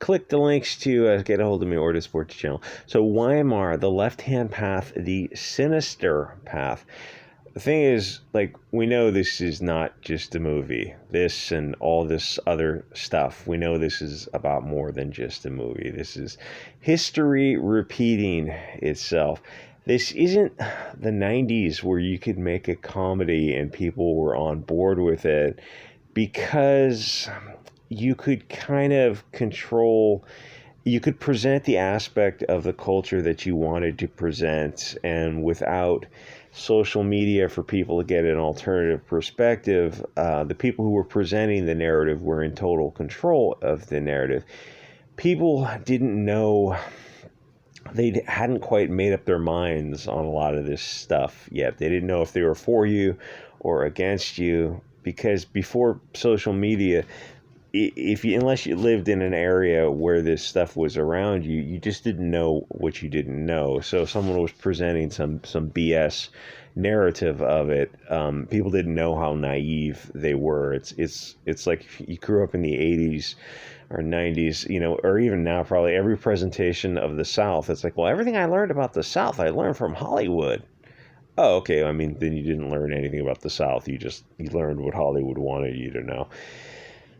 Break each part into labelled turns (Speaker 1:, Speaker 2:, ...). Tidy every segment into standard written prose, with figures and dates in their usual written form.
Speaker 1: click the links to get a hold of me or to support the channel. So Weimar, the left-hand path, the sinister path. The thing is, like, we know this is not just a movie. This and all this other stuff, we know this is about more than just a movie. This is history repeating itself. This isn't the 90s where you could make a comedy and people were on board with it, because you could kind of control, you could present the aspect of the culture that you wanted to present, and without social media for people to get an alternative perspective, the people who were presenting the narrative were in total control of the narrative. People didn't know, they hadn't quite made up their minds on a lot of this stuff yet. They didn't know if they were for you or against you, because before social media, unless you lived in an area where this stuff was around you, you just didn't know what you didn't know. So if someone was presenting some BS narrative of it, people didn't know how naive they were. It's like if you grew up in the 80s or 90s, or even now, probably every presentation of the South, it's like, well, everything I learned about the South, I learned from Hollywood. Oh, okay. I mean, then you didn't learn anything about the South. You learned what Hollywood wanted you to know.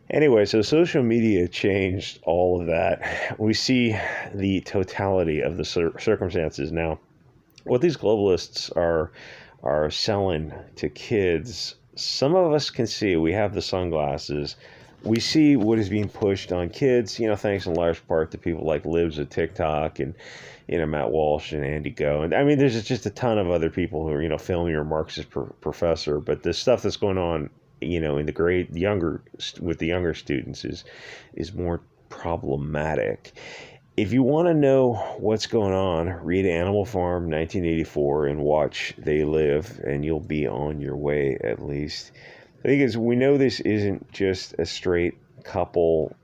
Speaker 1: Anyway, so social media changed all of that. We see the totality of the circumstances now. What these globalists are selling to kids, some of us can see. We have the sunglasses. We see what is being pushed on kids, thanks in large part to people like Libs of TikTok and, Matt Walsh and Andy Go. And I mean, there's just a ton of other people who are, filming your Marxist professor. But the stuff that's going on, in the with the younger students is more problematic. If you want to know what's going on, read Animal Farm 1984 and watch They Live, and you'll be on your way at least. The thing is, we know this isn't just a straight couple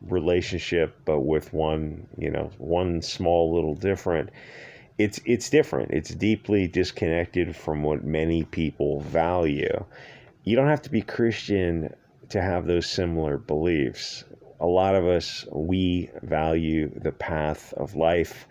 Speaker 1: relationship, but with one small little different. It's different. It's deeply disconnected from what many people value. You don't have to be Christian to have those similar beliefs. A lot of us, we value the path of life,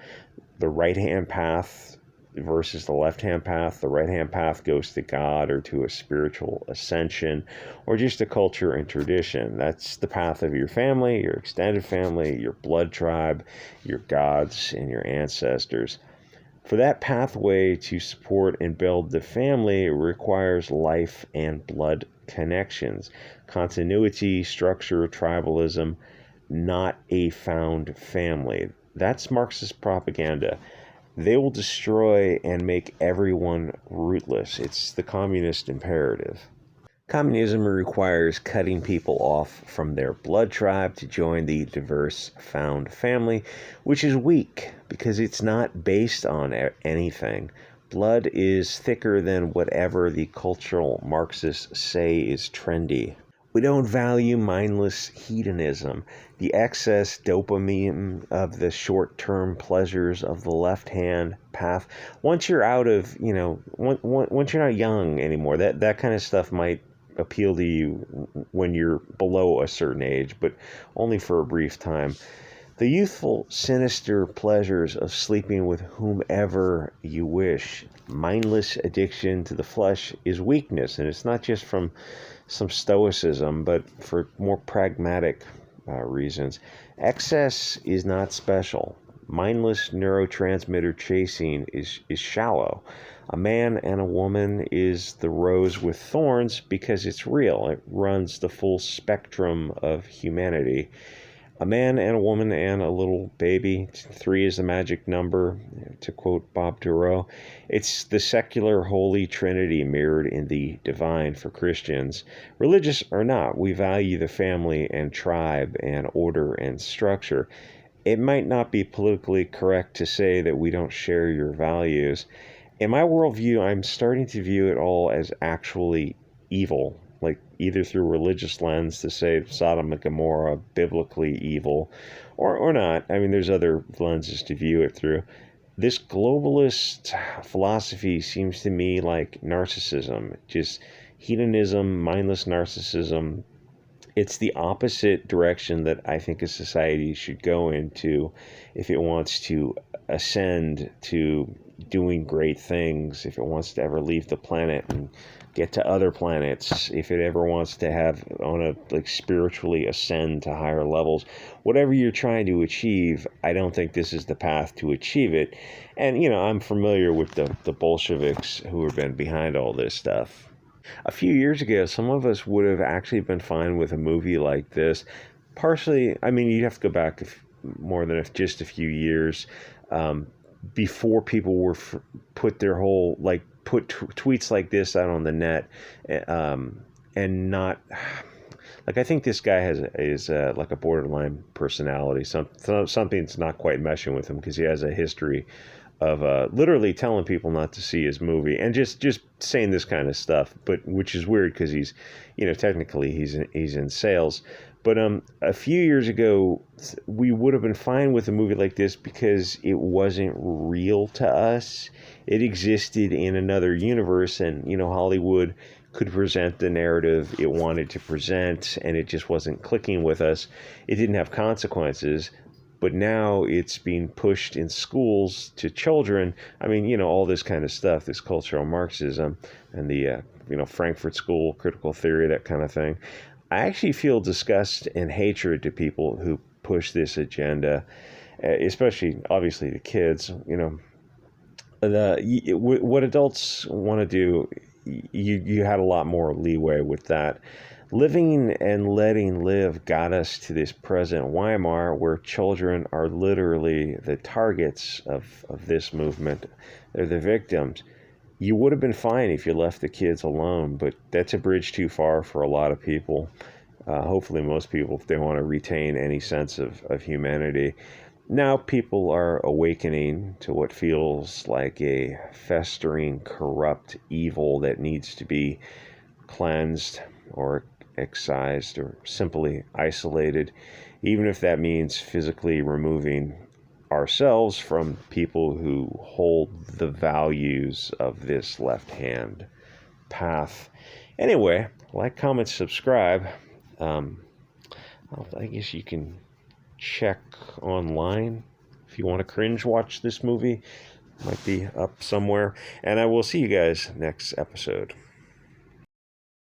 Speaker 1: the right-hand path versus the left-hand path. The right-hand path goes to God or to a spiritual ascension or just a culture and tradition. That's the path of your family, your extended family, your blood tribe, your gods, and your ancestors. For that pathway to support and build the family requires life and blood connections, continuity, structure, tribalism, not a found family. That's Marxist propaganda. They will destroy and make everyone rootless. It's the communist imperative. Communism requires cutting people off from their blood tribe to join the diverse found family, which is weak because it's not based on anything. Blood is thicker than whatever the cultural Marxists say is trendy. We don't value mindless hedonism, the excess dopamine of the short-term pleasures of the left-hand path. Once you're out of, once you're not young anymore, that kind of stuff might appeal to you when you're below a certain age, but only for a brief time. The youthful, sinister pleasures of sleeping with whomever you wish. Mindless addiction to the flesh is weakness, and it's not just from some stoicism, but for more pragmatic reasons. Excess is not special. Mindless neurotransmitter chasing is shallow. A man and a woman is the rose with thorns because it's real. It runs the full spectrum of humanity. A man and a woman and a little baby. 3 is the magic number, to quote Bob Duro. It's the secular holy trinity mirrored in the divine for Christians. Religious or not, we value the family and tribe and order and structure. It might not be politically correct to say that we don't share your values. In my worldview, I'm starting to view it all as actually evil, like either through religious lens to say Sodom and Gomorrah, biblically evil, or not. I mean, there's other lenses to view it through. This globalist philosophy seems to me like narcissism, just hedonism, mindless narcissism. It's the opposite direction that I think a society should go into if it wants to ascend to doing great things, if it wants to ever leave the planet and get to other planets, if it ever wants to have on a like spiritually ascend to higher levels. Whatever you're trying to achieve, I don't think this is the path to achieve it. And I'm familiar with the Bolsheviks who have been behind all this stuff. A few years ago, some of us would have actually been fine with a movie like this. Partially, I mean, you'd have to go back more than just a few years um, before people were put their whole like put tweets like this out on the net, and not like I think this guy is like a borderline personality. Something's not quite meshing with him because he has a history of literally telling people not to see his movie and just saying this kind of stuff, but which is weird because he's, technically he's in sales. But a few years ago, we would have been fine with a movie like this because it wasn't real to us. It existed in another universe, and Hollywood could present the narrative it wanted to present, and it just wasn't clicking with us. It didn't have consequences. But now it's being pushed in schools to children. I mean, all this kind of stuff, this cultural Marxism and the, Frankfurt School, critical theory, that kind of thing. I actually feel disgust and hatred to people who push this agenda, especially, obviously, the kids. What adults want to do, you had a lot more leeway with that. Living and letting live got us to this present Weimar where children are literally the targets of this movement. They're the victims. You would have been fine if you left the kids alone, but that's a bridge too far for a lot of people. Hopefully most people, if they want to retain any sense of humanity. Now people are awakening to what feels like a festering, corrupt evil that needs to be cleansed or excised or simply isolated, even if that means physically removing ourselves from people who hold the values of this left-hand path. Anyway, like, comment, subscribe. I guess you can check online if you want to cringe watch this movie. Might be up somewhere. And I will see you guys next episode.